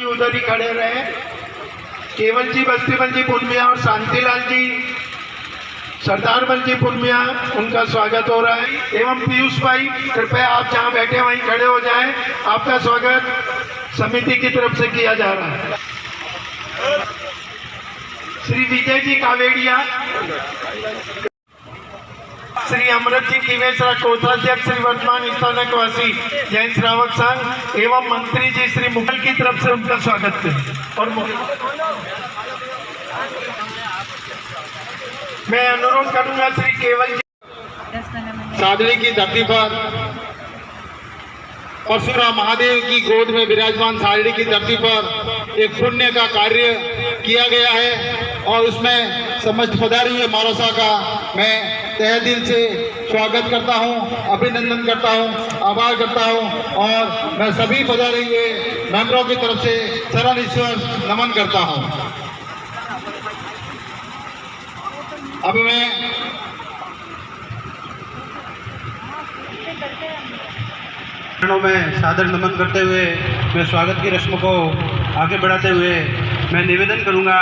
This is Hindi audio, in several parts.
उधर ही खड़े रहे। केवल जी बस्तीमल जी पुनमिया और शांतिलाल जी सरदार बल जी पुनमिया, उनका स्वागत हो रहा है। एवं पीयूष भाई, कृपया आप जहां बैठे वहीं खड़े हो जाएं। आपका स्वागत समिति की तरफ से किया जा रहा है। श्री विजय जी कावेड़िया, श्री अमृत जी किवेसरा कोषाध्यक्ष, श्री वर्तमान स्थानकवासी जैन श्रावक संघ एवं मंत्री जी श्री मुगल की तरफ से उनका स्वागत करें। और मैं अनुरोध करूंगा श्री केवल जी। सादड़ी की धरती पर परशुराम महादेव की गोद में विराजमान सादड़ी की धरती पर एक पुण्य का कार्य किया गया है और उसमें समस्त पधारी हुए मानवसा का मैं तहे दिल से स्वागत करता हूं, अभिनंदन करता हूं, आभार करता हूं और मैं सभी पधारे हुए मेंबरों की तरफ से चरण ईश्वर नमन करता हूं। अब मैं सादर नमन करते हुए मैं स्वागत की रस्म को आगे बढ़ाते हुए मैं निवेदन करूंगा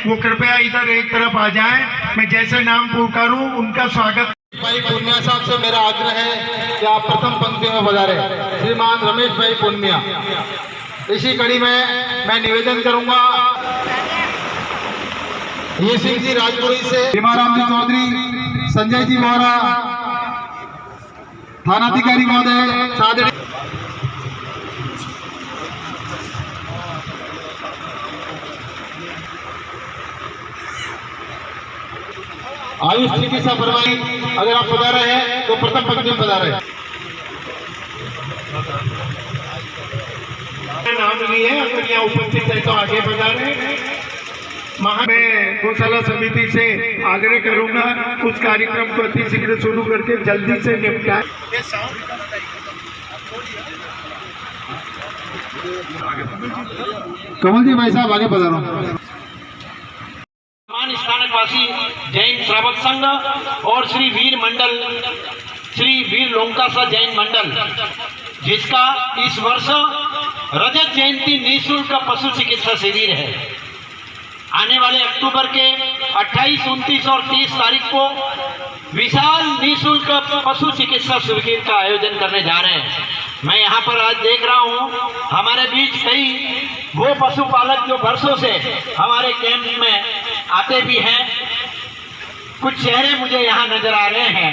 वो कृपया इधर एक तरफ आ जाएं। मैं जैसे नाम पुकारूं उनका स्वागत। भाई पुनमिया साहब से मेरा आग्रह है कि आप प्रथम पंक्ति में पधारे। श्रीमान रमेश भाई पुनमिया। इसी कड़ी में मैं निवेदन करूंगा ये सिंह जी राजपुरी से, भीमाराम जी चौधरी, संजय जी मोहरा, थानाधिकारी महोदय सादड़ी, आयुष चिकित्सा फरमाई। अगर आप पधारे हैं तो प्रथम पंक्ति में पधारे। नाम लिए अगर यहाँ उपस्थित है तो आगे पधारे। मैं गौशाला समिति से आग्रह करूंगा उस कार्यक्रम को अति शीघ्र शुरू करके जल्दी से निपटाएं। कमल जी भाई साहब आगे पधारो। स्थानकवासी जैन श्रावक संघ और श्री वीर मंडल, श्री वीर लोंकासा जैन मंडल, जिसका इस वर्ष रजत जयंती निःशुल्क पशु चिकित्सा शिविर है। आने वाले अक्टूबर के 28, 29 और 30 तारीख को विशाल निःशुल्क पशु चिकित्सा शिविर का आयोजन करने जा रहे हैं। मैं यहाँ पर आज देख रहा हूँ हमारे बीच कई वो पशुपालक जो वर्षों से हमारे कैंप में आते भी हैं। कुछ चेहरे मुझे यहाँ नजर आ रहे हैं।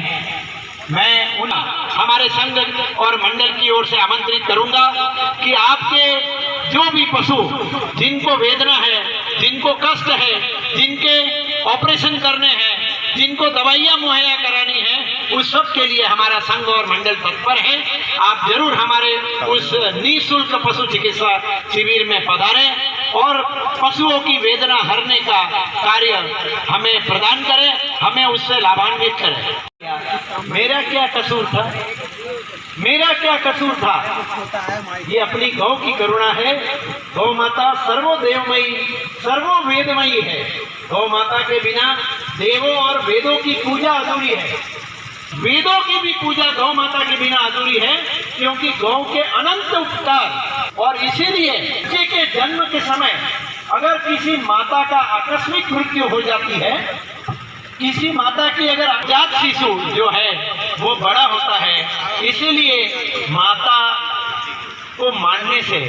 मैं उन हमारे संघ और मंडल की ओर से आमंत्रित करूंगा कि आपके जो भी पशु जिनको वेदना है, जिनको कष्ट है, जिनके ऑपरेशन करने हैं, जिनको दवाइयां मुहैया करानी है, उस सब के लिए हमारा संघ और मंडल तत्पर है। आप जरूर हमारे उस निःशुल्क पशु चिकित्सा शिविर में पधारें और पशुओं की वेदना हरने का कार्य हमें प्रदान करें, हमें उससे लाभान्वित करें। मेरा क्या कसूर था? मेरा क्या कसूर था? ये अपनी गौ की करुणा है। गौ माता सर्वोदेवमयी, सर्वोवेदमयी है। गौ माता के बिना देवों और वेदों की पूजा अधूरी है। वेदों की भी पूजा गौ माता के बिना अधूरी है, क्योंकि गौ के अनंत उपकार। और इसीलिए बच्चे के जन्म के समय अगर किसी माता का आकस्मिक मृत्यु हो जाती है, किसी माता की अगर अजात शिशु जो है वो बड़ा होता है, इसीलिए माता को मानने से,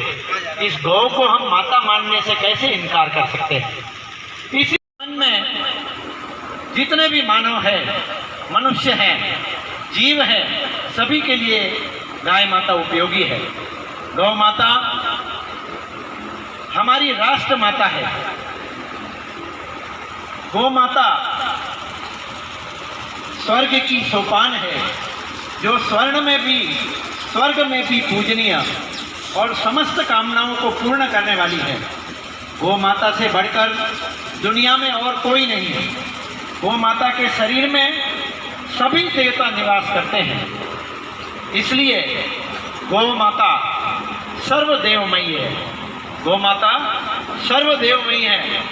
इस गौ को हम माता मानने से कैसे इनकार कर सकते हैं। इसी मन में जितने भी मानव है, मनुष्य हैं, जीव हैं, सभी के लिए गाय माता उपयोगी है। गौ माता हमारी राष्ट्र माता है। गौ माता स्वर्ग की सोपान है, जो स्वर्ग में भी पूजनीय और समस्त कामनाओं को पूर्ण करने वाली है। गौ माता से बढ़कर दुनिया में और कोई नहीं है। गौ माता के शरीर में सभी देवता निवास करते हैं। इसलिए गौ माता सर्वदेवमयी है, गौ माता सर्वदेवमयी है।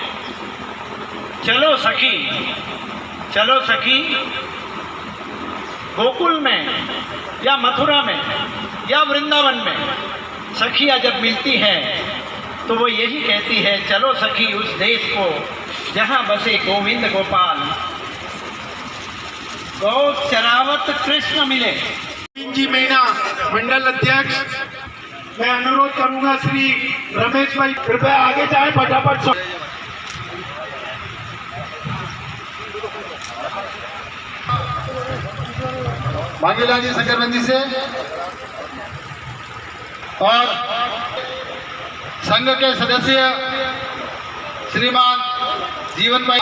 चलो सखी, चलो सखी, गोकुल में या मथुरा में या वृंदावन में सखियां जब मिलती है तो वो यही कहती है, चलो सखी उस देश को जहां बसे गोविंद गोपाल, गौ चरावत कृष्ण मिले। जी मीना मंडल अध्यक्ष, मैं अनुरोध करूंगा श्री रमेश भाई कृपया आगे जाएं फटाफट। मांगेला जी सकरबंदी से और संघ के सदस्य श्रीमान जीवन भाई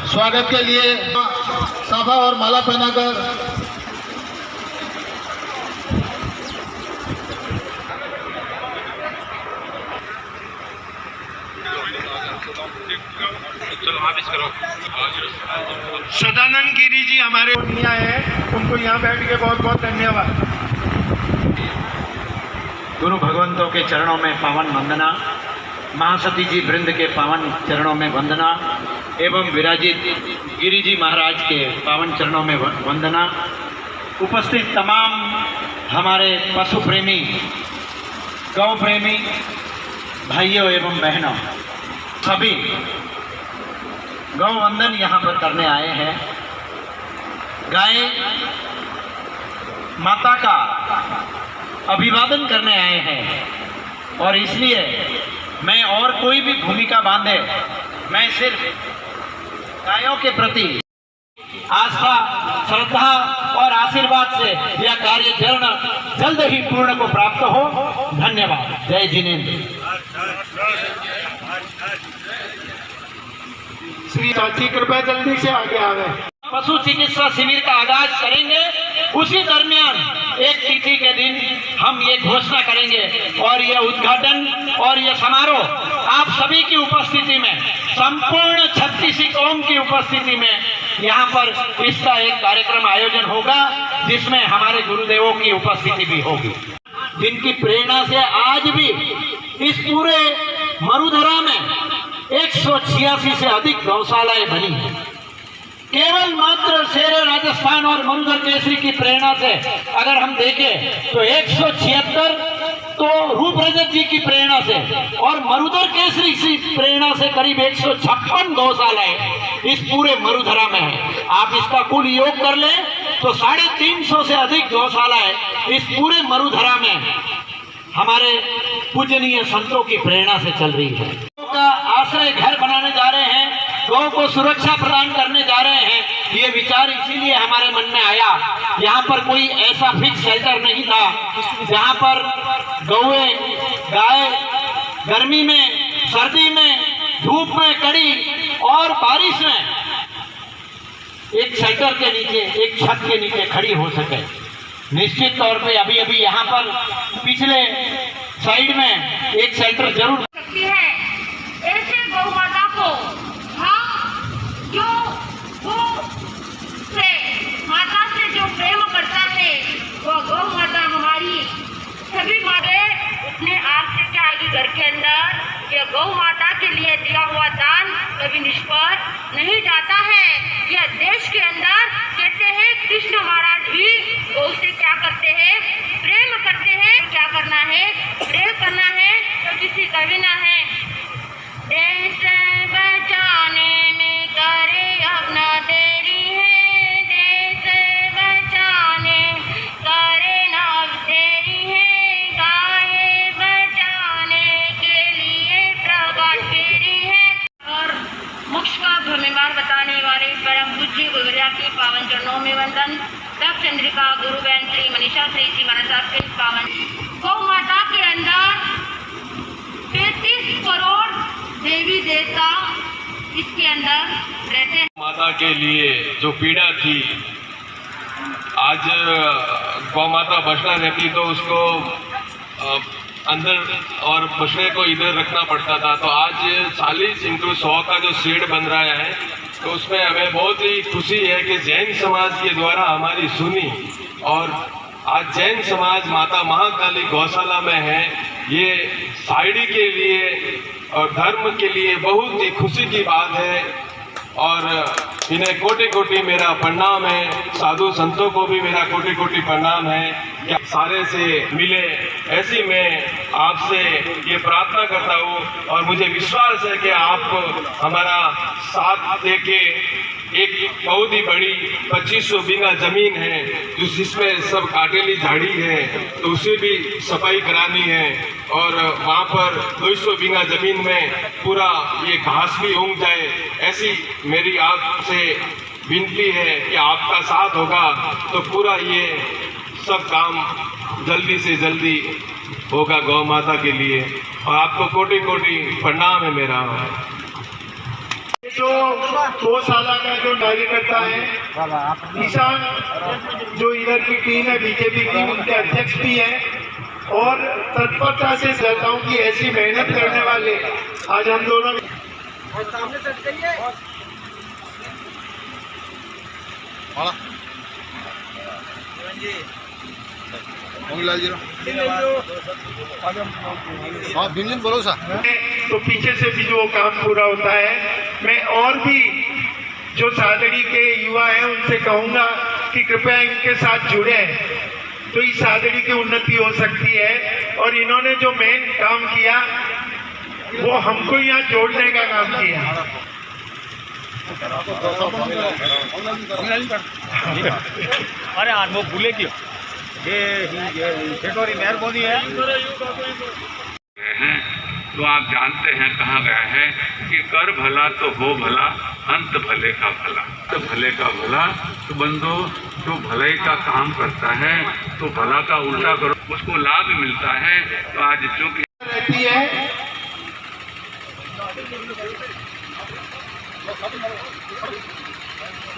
स्वागत के लिए साफा और माला पहनाकर सदानंद गिरी जी हमारे है, उनको यहाँ बैठ के बहुत बहुत धन्यवाद। गुरु भगवंतों के चरणों में पावन वंदना, महासती जी वृंद के पावन चरणों में वंदना एवं विराजित गिरी जी महाराज के पावन चरणों में वंदना। उपस्थित तमाम हमारे पशु प्रेमी, गौ प्रेमी भाइयों एवं बहनों, सभी गौ वंदन यहाँ पर करने आए हैं। गाय माता का अभिवादन करने आए हैं और इसलिए मैं और कोई भी भूमिका बांधे, मैं सिर्फ गायों के प्रति आस्था, श्रद्धा और आशीर्वाद से यह कार्य जल्द ही पूर्ण को प्राप्त हो। धन्यवाद। जय जिनेन्द्र। श्री चाची कृपया जल्दी से आगे आ गए। पशु चिकित्सा शिविर का आगाज करेंगे, उसी दरमियान एक तिथि के दिन हम ये घोषणा करेंगे और यह उद्घाटन और यह समारोह आप सभी की उपस्थिति में, संपूर्ण 36 कौम की उपस्थिति में यहाँ पर इसका एक कार्यक्रम आयोजन होगा जिसमें हमारे गुरुदेवों की उपस्थिति भी होगी, जिनकी प्रेरणा से आज भी इस पूरे मरुधरा में 186 से अधिक गौशालाएं बनी हैं। केवल मात्र शेर राजस्थान और मरुधर केसरी की प्रेरणा से अगर हम देखें तो 176 तो रूप रजत जी की प्रेरणा से और मरुधर केसरी की प्रेरणा से करीब 156 गौशालाएं इस पूरे मरुधरा में है। आप इसका कुल योग कर लें तो 350 से अधिक गौशालाएं इस पूरे मरुधरा में हमारे पूजनीय संतों की प्रेरणा से चल रही है। का आश्रय घर बनाने जा रहे हैं, गौ को सुरक्षा प्रदान करने जा रहे हैं। ये विचार इसीलिए हमारे मन में आया। यहाँ पर कोई ऐसा फिक्स शेल्टर नहीं था जहाँ पर गौएं, गाय गर्मी में, सर्दी में, धूप में, कड़ी और बारिश में एक शेल्टर के नीचे, एक छत के नीचे खड़ी हो सके। निश्चित तौर पे अभी अभी यहाँ पर पिछले साइड में एक शेल्टर जरूर सकती है। ऐसे गौ माता को हम जो गौ से माता से जो प्रेम करता है वो गौ माता हमारी सभी माताएं अपने आप से चाहेगी। घर के अंदर यह गौ माता के लिए दिया हुआ दान कभी निष्फल नहीं जाता है। यह देश के अंदर कहते हैं कृष्ण महाराज भी गौ से क्या करते हैं, प्रेम करते हैं। क्या करना है, प्रेम करना है। तो किसी कविना है, देश बचाने में करे अपना देरी है, देश बचाने करे ना देरी है, गाय बचाने के लिए प्रभात फेरी है। और मोक्ष का भ्रमिमार बताने वाले परम पूज्य गुरुदेव की पावन चरणों में वंदन। तब चंद्रिका गुरु बहन श्री मनीषा श्री मनसा के पावन गौ माता के अंदर 33 करोड़ देवी देवता इसके अंदर रहते हैं। माता के लिए जो पीड़ा थी, आज गौ माता बछड़ा रहती तो उसको अंदर और बछड़े को इधर रखना पड़ता था। तो आज 40x100 का जो शेड बन रहा है तो उसमें हमें बहुत ही खुशी है कि जैन समाज के द्वारा हमारी सुनी और आज जैन समाज माता महाकाली गौशाला में है, ये साइडी के लिए और धर्म के लिए बहुत ही खुशी की बात है। और इन्हें कोटि कोटि मेरा प्रणाम है, साधु संतों को भी मेरा कोटि कोटि प्रणाम है कि आप सारे से मिले। ऐसी मैं आपसे ये प्रार्थना करता हूँ और मुझे विश्वास है कि आप हमारा साथ देके एक बहुत ही बड़ी 2500 बीघा जमीन है जिसमें सब काटेली झाड़ी है, तो उसे भी सफाई करानी है। और वहाँ पर 200 बीघा जमीन में पूरा ये घास भी उग जाए, ऐसी मेरी आपसे विनती है कि आपका साथ होगा तो पूरा ये सब काम जल्दी से जल्दी होगा गौ माता के लिए। और आपको कोटि कोटि प्रणाम है मेरा। जो गौशाला का जो कार्यकर्ता है ईशान, जो इधर की टीम है बीजेपी की, उनके अध्यक्ष भी है और तत्परता से चाहता हूँ कि ऐसी मेहनत करने वाले आज हम दोनों बोलो सा तो पीछे से भी जो काम पूरा होता है। मैं और भी जो सादड़ी के युवा हैं उनसे कहूँगा कि कृपया इनके साथ जुड़े, तो इस सादड़ी की उन्नति हो सकती है। और इन्होंने जो मेन काम किया वो हमको यहाँ जोड़ने का काम किया। अरे यार वो भूले क्यों, ये थोड़ी मेहरबानी है। तो आप जानते हैं कहा गया है कि कर भला तो हो भला, अंत भले का भला। तो भले का भला, तो बंदो जो भलाई का काम करता है तो भला का उल्टा करो, उसको लाभ मिलता है। तो आज जो रहती है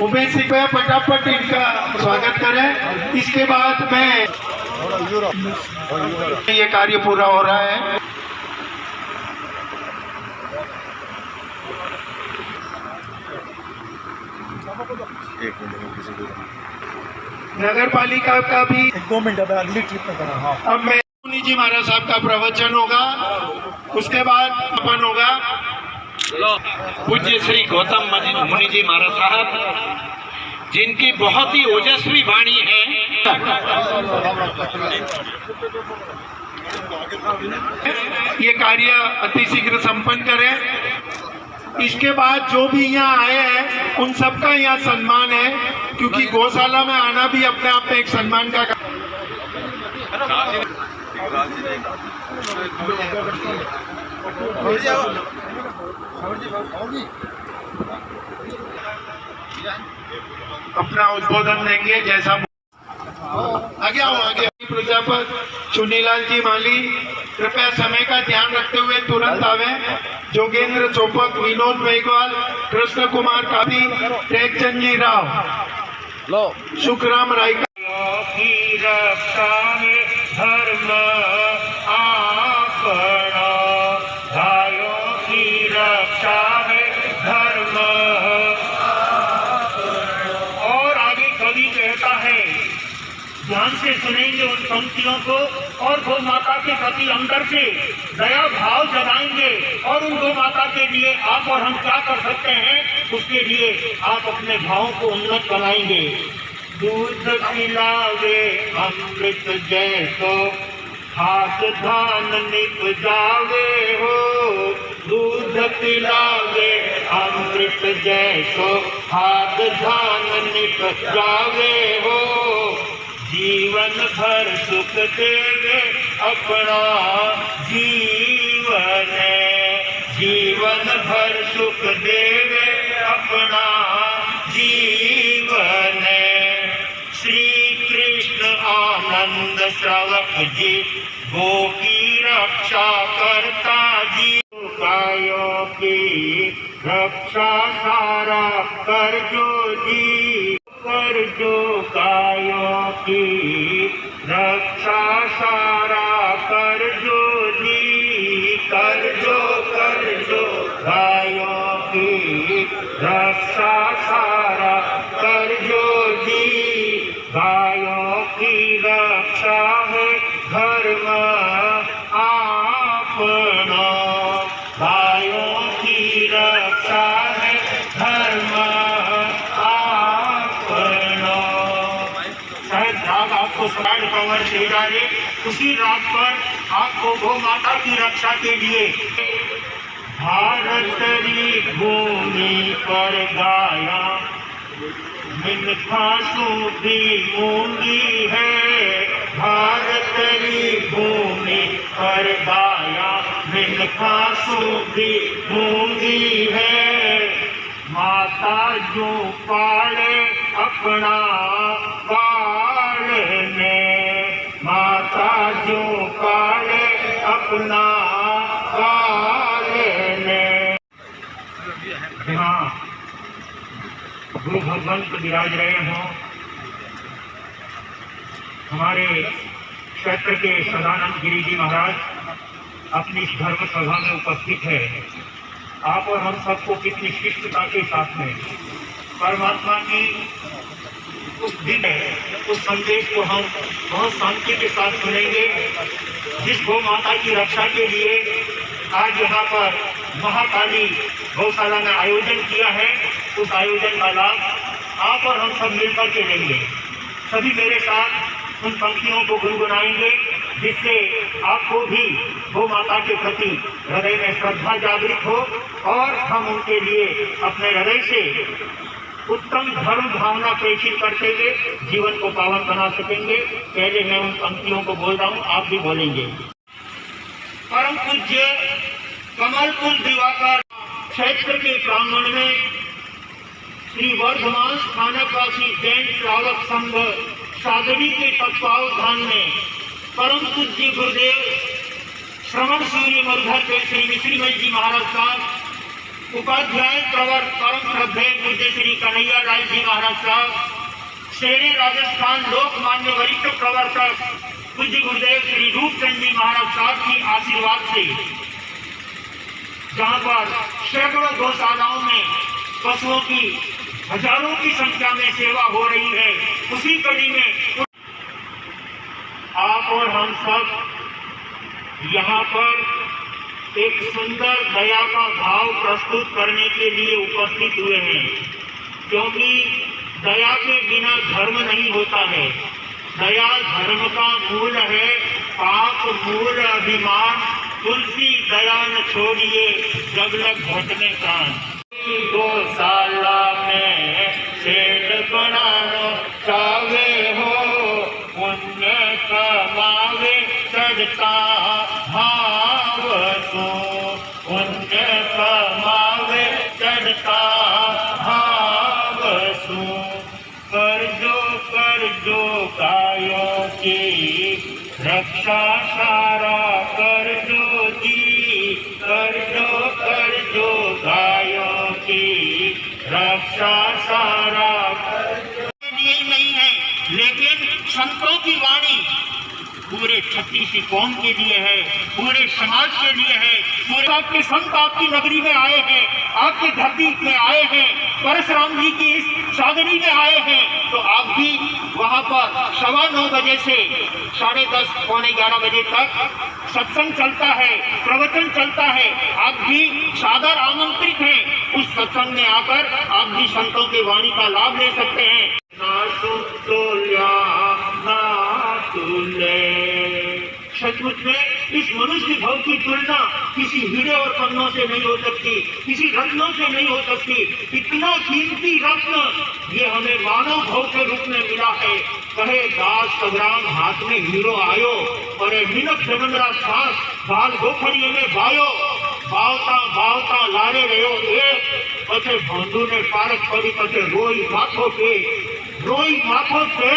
उमेश सिंह भैया फटाफट इनका स्वागत करें। इसके बाद में ये कार्य पूरा हो रहा है। नगर पालिका का भी 2 मिनट अगली ट्रिप में करा। अब मैं मुनि जी महाराज साहब का प्रवचन होगा, उसके बाद अपन होगा। पूज्य श्री गौतम मुनि जी महाराज साहब, जिनकी बहुत ही ओजस्वी वाणी है, ये कार्य अति शीघ्र संपन्न करें। इसके बाद जो भी यहाँ आए हैं उन सबका यहाँ सम्मान है, क्योंकि गौशाला में आना भी अपने आप में एक सम्मान का अपना उद्बोधन देंगे। जैसा आगे आओ, आगे प्रजापति चुनीलाल जी माली कृपया समय का ध्यान रखते हुए तुरंत आवे। जोगेंद्र चोपक, विनोद मेघवाल, कृष्ण कुमार कादी, टेकचंद जी राव, सुखराम राय की रक्षा में धर्म आपना, भाइयों की रक्षा में धर्म। और आगे कवि कहता है, ध्यान से सुनेंगे उन पंक्तियों को और गौ माता के प्रति अंदर से दया भाव जगाएंगे। और उन गौ माता के लिए आप और हम क्या कर सकते हैं, उसके लिए आप अपने भावों को उन्नत बनाएंगे। दूध पिलावे अमृत जैसो, हाथ धान निप जावे हो। दूध पिलावे अमृत जैसो, हाथ धान निप जावे हो। जीवन भर सुख देवे अपना जीवन, जीवन भर सुख देवे अपना जीवन। श्री कृष्ण आनंद श्रावक जी, गो की रक्षा करता जी। गायों की रक्षा सारा कर जो जी, कर जो गायों की रक्षा सारा कर जो जी। कर जो गायों की रक्षा सारा कर जो जी। गायों की फ्लड कवर दे डाले। उसी रात पर आपको गौ माता की रक्षा के लिए भारत री भूमि पर गाया मिनखा सूधी मूंगी है। भारत री भूमि पर गाया मिनखा सूधी मूंगी है। माता जो पाले अपना पालने, माता जो पाले अपना पालने। जहाँ गुरु भगवंत विराज रहे हों, हमारे क्षेत्र के सदानंद गिरी जी महाराज अपनी इस धर्म सभा में उपस्थित है। आप और हम सबको कितनी शिष्टता के साथ में परमात्मा की उस दिन उस संदेश को हम बहुत शांति के साथ सुनेंगे। जिस गौ माता की रक्षा के लिए आज यहाँ पर महाकाली गौशाला में आयोजन किया है, उस आयोजन का लाभ आप और हम सब मिलकर के लेंगे। सभी मेरे साथ उन पंक्तियों को गुनगुनाएंगे जिससे आपको भी गौ माता के प्रति हृदय में श्रद्धा जागृत हो और हम उनके लिए अपने हृदय से उत्तम धर्म भावना प्रेषित करते हुए जीवन को पावन बना सकेंगे। पहले मैं उन पंक्तियों को बोल रहा हूँ, आप भी बोलेंगे। परम पूज्य कमलपुर दिवाकर क्षेत्र के प्रांगण में श्री वर्धमान स्थानकवासी जैन श्रावक संघ साधवी के तत्वावधान में परम पूज्य गुरुदेव श्रवण सूर्य मरुधर के श्री मिश्रीमय जी महाराज साहब, उपाध्याय प्रवर परम श्रद्धेय पूज्य श्री कन्हैया लाल जी महाराज साहब, शेरे राजस्थान लोकमान्य वरिष्ठ प्रवर्तक पूज्य गुरुदेव श्री रूपचंद जी महाराज साहब की आशीर्वाद से जहाँ पर सैकड़ों गौशालाओं में पशुओं की हजारों की संख्या में सेवा हो रही है, उसी कड़ी में आप और हम सब यहाँ पर एक सुंदर दया का भाव प्रस्तुत करने के लिए उपस्थित हुए हैं, क्योंकि दया के बिना धर्म नहीं होता है। दया धर्म का मूल है, पाप मूल अभिमान। तुलसी दया न छोड़िए जब लग घटने कान। गौशाला में शेड बनानो चावे हो, पुण्य कमावे चढ़ता भाव सो, पुण्य कमावे चढ़ता भाव सो। कर जो गायों की रक्षा सारा कर जो गायों की रक्षा सारा लिए नहीं है, लेकिन संतों की वाणी पूरे छत्तीसी कौम के लिए है, पूरे समाज के लिए है। पूरे आपके संत आपकी नगरी में आए हैं, आपकी धरती में आए हैं, परशुराम जी की इस साधनी में आए हैं, तो आप भी वहाँ पर 9:15 बजे से 10:30 पौने 11 बजे तक सत्संग चलता है, प्रवचन चलता है। आप भी सादर आमंत्रित हैं। उस सत्संग में आकर आप भी संतों की वाणी का लाभ ले सकते हैं। सचमुच में इस मनुष्य भव की तुलना किसी हीरे और पन्नों से नहीं हो सकती, किसी रत्नों से नहीं हो सकती। इतना कीमती रत्न ये हमें मानव भव के रूप में मिला है। कहे दास संग्राम हाथ में हीरो आयो, और मिनक जमंदरा सांस बाल गोखड़िए में बायो, बावता बावता लारे रहो एक, पछे भोंदू ने पारक पड़ी, पछे रोई माथों से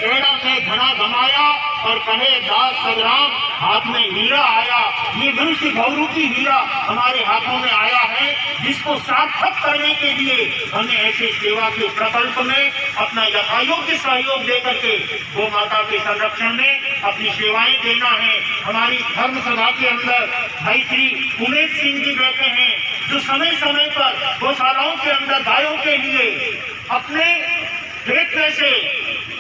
पेड़ा में घना गमाया, और कहे दास संग्राम हाथ में हीरा आया। ये मनुष्य भवरूपी हीरा हमारे हाथों में आया है, जिसको सार्थक करने के लिए हमें ऐसे सेवा के प्रकल्प में अपना यथायोग्य सहयोग देकर के गौ माता के संरक्षण में अपनी सेवाएं देना है। हमारी धर्म सभा के अंदर भाई श्री उमेश सिंह जी बैठे हैं, जो समय समय पर गौशालाओं के अंदर गायों के लिए अपने खेत में से,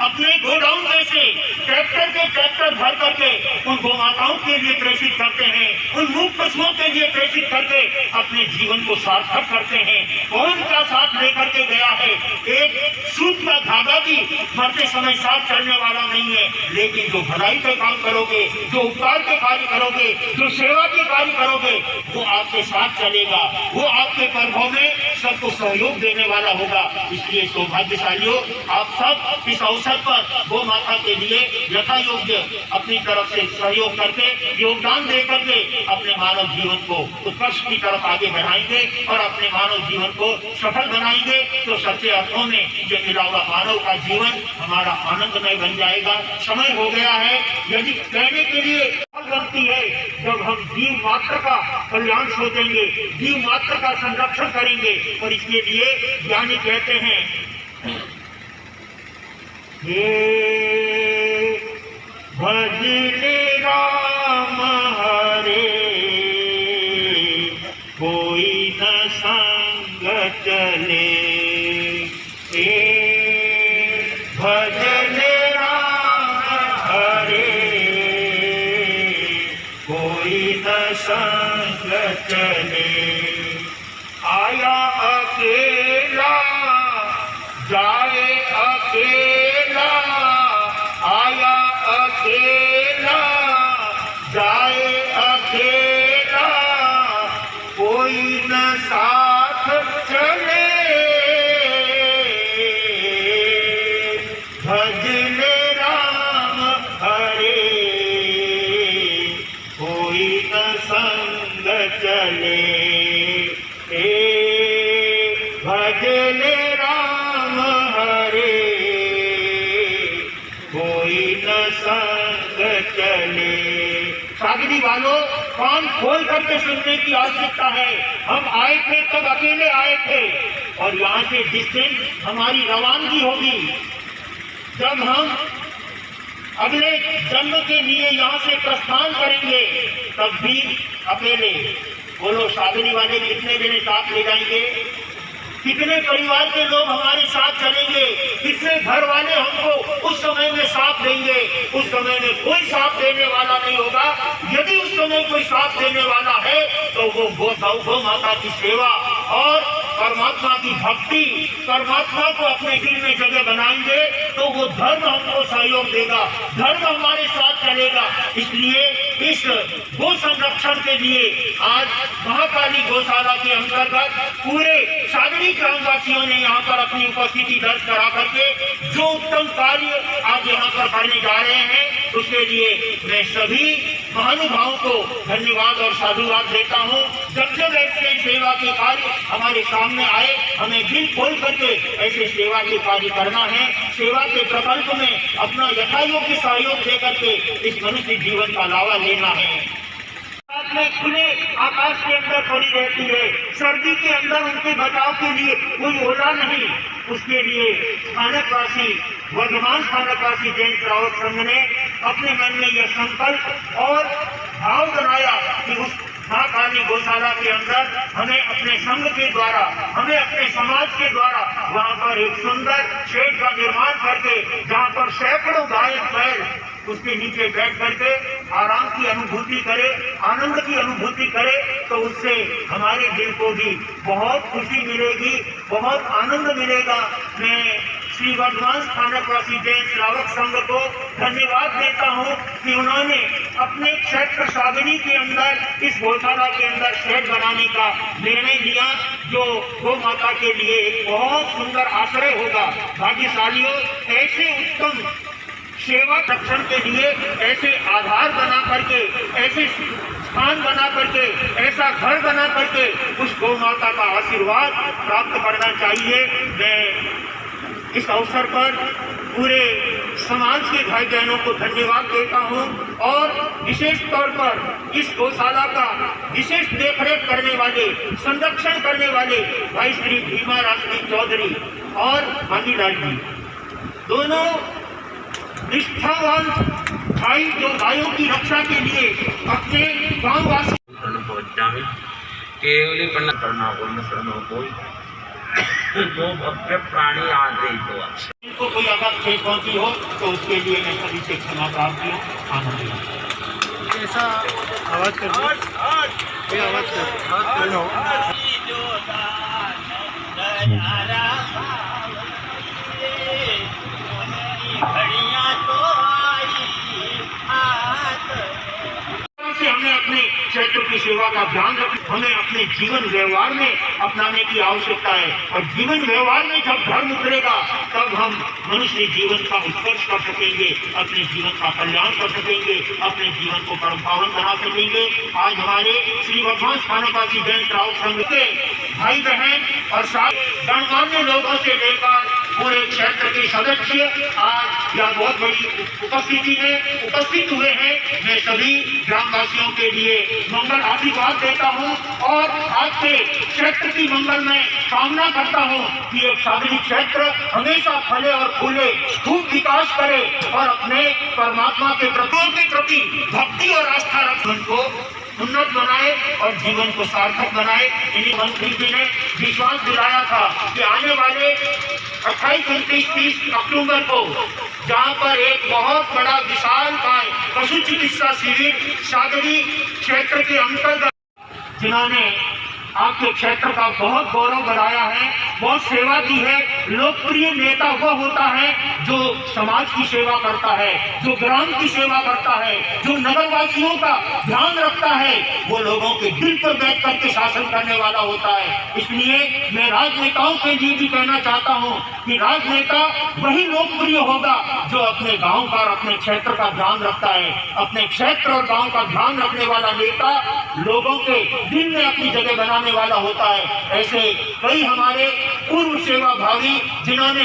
अपने गोडाउन में से ट्रैक्टर भर करके उन गौ माताओं के लिए प्रेषित करते हैं, उन मूक पशुओं के लिए प्रेषित करके अपने जीवन को सार्थक करते हैं। कौन क्या साथ लेकर के गया है? एक सूत का दादाजी मरते समय साथ चलने वाला नहीं है, लेकिन जो भलाई के काम करोगे, जो उपकार के कार्य करोगे, जो सेवा के कार्य करोगे, वो आपके साथ चलेगा, वो आपके कर्मों में सबको सहयोग देने वाला होगा। इसलिए सौभाग्यशालियों, आप सब इस अवसर पर गौ माता के लिए यथा योग्य अपनी तरफ से सहयोग करके, योगदान दे करके अपने मानव जीवन को उत्कर्ष की तरफ आगे बढ़ाएंगे और अपने मानव जीवन को सफल बनाएंगे, तो सच्चे अर्थों में ये मिला हुआ मानव का जीवन हमारा आनंदमय बन जाएगा। समय हो गया है, यदि कहने के लिए लगती है जब हम जीव मात्र का कल्याण सोचेंगे, जीव मात्र का संरक्षण करेंगे। और इसके लिए ज्ञानी कहते हैं, हे भजने राम हरे कोई न संग चले, भजन राम हरे कोई न संग चले। आया अकेला जाए अकेला, आया अकेला जाए अकेला, कोई न साथ चले। भजन राम हरे कोई न संग चले, भजन राम हरे कोई न संग चले। सागरी वालों, कान खोल करके सुनने की आवश्यकता है। हम आए थे तब अकेले आए थे, और यहाँ से जिस दिन हमारी रवानगी होगी, जब हम अगले जन्म के लिए यहाँ से प्रस्थान करेंगे, तब भी अकेले। बोलो सागरी वाले कितने जने साथ ले जाएंगे? कितने परिवार के लोग हमारे साथ चलेंगे? कितने घर वाले हमको उस समय में साथ देंगे? उस समय में कोई साथ देने वाला नहीं होगा। यदि उस समय कोई साथ देने वाला है तो वो गौ माता की सेवा और परमात्मा की भक्ति, परमात्मा को अपने दिल में जगह बनाएंगे तो वो धर्म हमको सहयोग देगा, धर्म हमारे साथ चलेगा। इसलिए इस गो संरक्षण के लिए आज महाकाली गौशाला के अंतर्गत पूरे सागरी ग्रामवासियों ने यहाँ पर अपनी उपस्थिति दर्ज करा करके जो उत्तम कार्य आज यहाँ पर करने जा रहे हैं, उसके लिए मैं सभी महानुभावों को धन्यवाद और साधुवाद देता हूँ। जब जब ऐसे सेवा के कार्य हमारे सामने आए, हमें दिल खोल करके ऐसे सेवा के कार्य करना है। सेवा के प्रकल्प में अपना यथायोग्य सहयोग दे करके इस मनुष्य जीवन का लावा लेना है। में खुले आकाश के अंदर खड़ी रहती है, सर्दी के अंदर उनके बचाव के लिए कोई ओला नहीं। उसके लिए स्थानकवासी, वर्धमान स्थानकवासी जैन श्रावक संघ ने अपने मन में यह संकल्प और भाव बनाया कि उस महाकाली गौशाला के अंदर हमें अपने संघ के द्वारा, हमें अपने समाज के द्वारा वहाँ पर एक सुंदर शेड का निर्माण करके, जहाँ पर सैकड़ों गाय बैल उसके नीचे बैठ करके आराम की अनुभूति करे, आनंद की अनुभूति करे, तो उससे हमारे दिल को भी बहुत खुशी मिलेगी, बहुत आनंद मिलेगा। मैं श्री वर्धमान स्थानकवासी जैन श्रावक संघ को धन्यवाद देता हूँ कि उन्होंने अपने क्षेत्र सागरी के अंदर इस गौशाला के अंदर शेड बनाने का निर्णय लिया, जो गौ माता के लिए एक बहुत सुंदर आश्रय होगा। भाग्यशालियों, ऐसे उत्तम सेवा रक्षण के लिए ऐसे आधार बना करके, ऐसे स्थान बना करके, ऐसा घर बना करके उस गौ माता का आशीर्वाद प्राप्त करना चाहिए। मैं इस अवसर पर पूरे समाज के भाई बहनों को धन्यवाद देता हूं और विशेष तौर पर इस गौशाला का विशेष देखरेख करने वाले, संरक्षण करने वाले भाई श्री भीमा राष्ट्री चौधरी और भागीलाल जी, दोनों निष्ठावान भाई जो गायों की रक्षा के लिए अपने गांववासी केवलीपण करना कोई जो भव्य प्राणी आ गई तो इनको कोई अगर खेल पहुंची हो तो उसके लिए मैं सभी से क्षमा प्रार्थी हूँ। आनंद ऐसा आवाज कर कोई आवाज कर सेवा का ध्यान हमें अपने जीवन व्यवहार में अपनाने की आवश्यकता है। और जीवन व्यवहार में जब धर्म उतरेगा तब हम मनुष्य जीवन का उत्कर्ष कर सकेंगे, अपने जीवन का कल्याण कर सकेंगे, अपने जीवन को परम पावन बना सकेंगे। आज हमारे श्री वर्धमान स्थानोपासी जैन श्रावक संघ के भाई बहन और साथ गणमान्य लोगों से लेकर पूरे क्षेत्र के सदस्य आज यह बहुत बड़ी उपस्थिति में उपस्थित हुए हैं। मैं सभी ग्रामवासियों के लिए मंगल आशीर्वाद देता हूं और आपके क्षेत्र की मंगल में कामना करता हूं कि एक सार्वजनिक क्षेत्र हमेशा फले और फूले, खूब विकास करे और अपने परमात्मा के प्रति भक्ति और आस्था रखने को उन्नत बनाए और जीवन को सार्थक बनाए। इन्हीं मंत्री जी ने विश्वास दिलाया था कि आने वाले 28, 29, 30 अक्टूबर को जहां पर एक बहुत बड़ा विशालकाय पशु चिकित्सा शिविर सादरी क्षेत्र के अंतर्गत, जिन्होंने आपके क्षेत्र का बहुत गौरव बढ़ाया है, बहुत सेवा की है। लोकप्रिय नेता वह होता है जो समाज की सेवा करता है, जो ग्राम की सेवा करता है, जो नगरवासियों का ध्यान रखता है, वो लोगों के दिल पर बैठ करके शासन करने वाला होता है। इसलिए मैं राजनेताओं के लिए भी कहना चाहता हूँ कि राजनेता वही लोकप्रिय होगा जो अपने गांव का और अपने क्षेत्र का ध्यान रखता है। अपने क्षेत्र और गांव का ध्यान रखने वाला नेता लोगों के दिल में अपनी जगह बनाने वाला होता है। ऐसे कई हमारे पूर्व सेवा भावी जिन्होंने